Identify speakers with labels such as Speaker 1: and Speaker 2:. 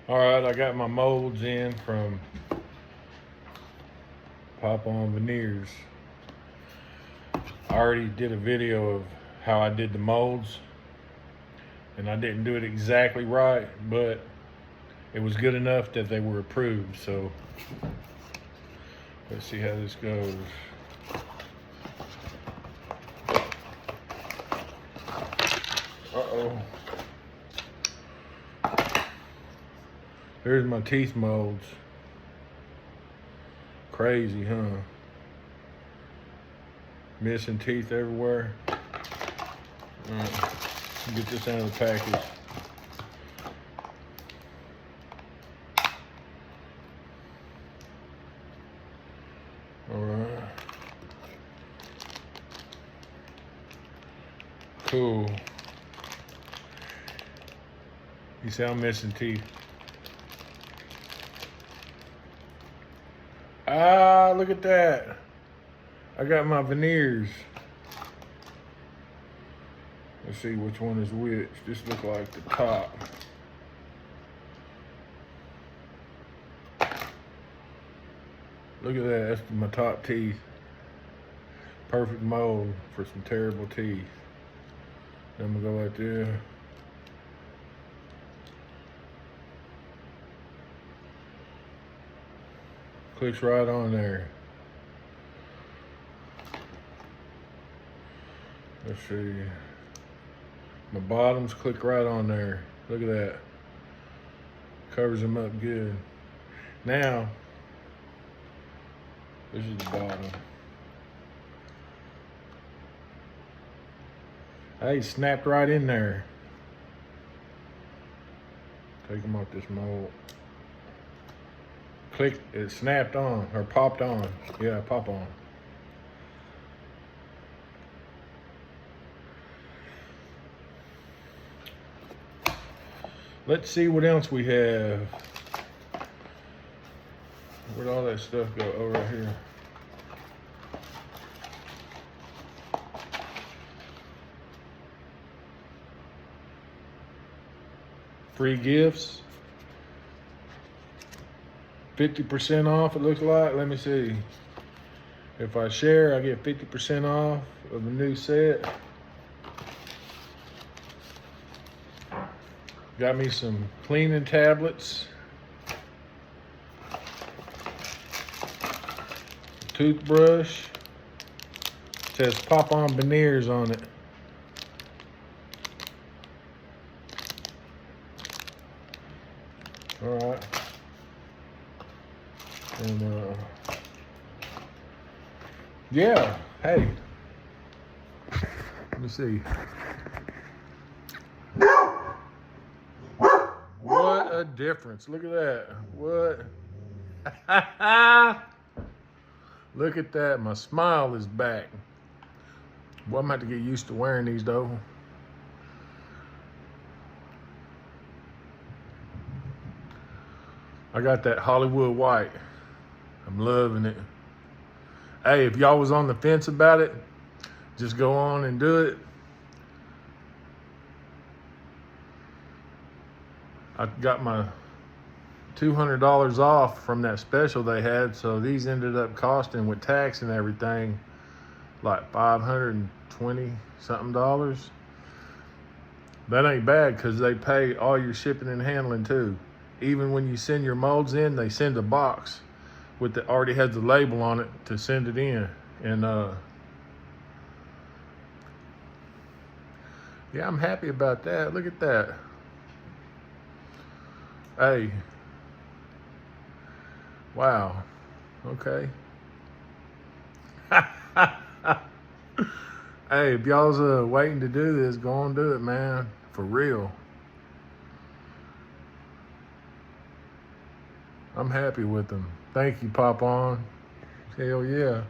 Speaker 1: All right, I got my molds in from Pop on Veneers. I already did a video of how I did the molds, and I didn't do it exactly right, but it was good enough that they were approved. So let's see how this goes. Uh-oh. There's my teeth molds. Crazy, huh? Missing teeth everywhere. All right, get this out of the package. All right. Cool. You see I'm missing teeth. Ah, look at that. I got my veneers. Let's see which one is which. This look like the top. Look at that, that's my top teeth. Perfect mold for some terrible teeth. I'm gonna go right there. Clicks right on there. Let's see. My bottoms click right on there. Look at that. Covers them up good. Now, this is the bottom. Hey, snapped right in there. Take them off this mold. Click, it snapped on, or popped on. Yeah, pop on. Let's see what else we have. Where'd all that stuff go? Oh, right here. Free gifts. 50% off, it looks like. Let me see. If I share, I get 50% off of the new set. Got me some cleaning tablets. Toothbrush. It says Pop on Veneers on it. All right. And yeah, hey. Let me see. What a difference. Look at that. What? Look at that. My smile is back. Well, I'm going to have to get used to wearing these though. I got that Hollywood white. I'm loving it. Hey, if y'all was on the fence about it, just go on and do it. I got my $200 off from that special they had, so these ended up costing, with tax and everything, like $520 something dollars. That ain't bad because they pay all your shipping and handling too. Even when you send your molds in, they send a box with the already has the label on it to send it in. And yeah, I'm happy about that. Look at that. Hey. Wow. Okay. Hey, if y'all's waiting to do this, go on and do it, man. For real. I'm happy with them. Thank you, Pop On. Hell yeah.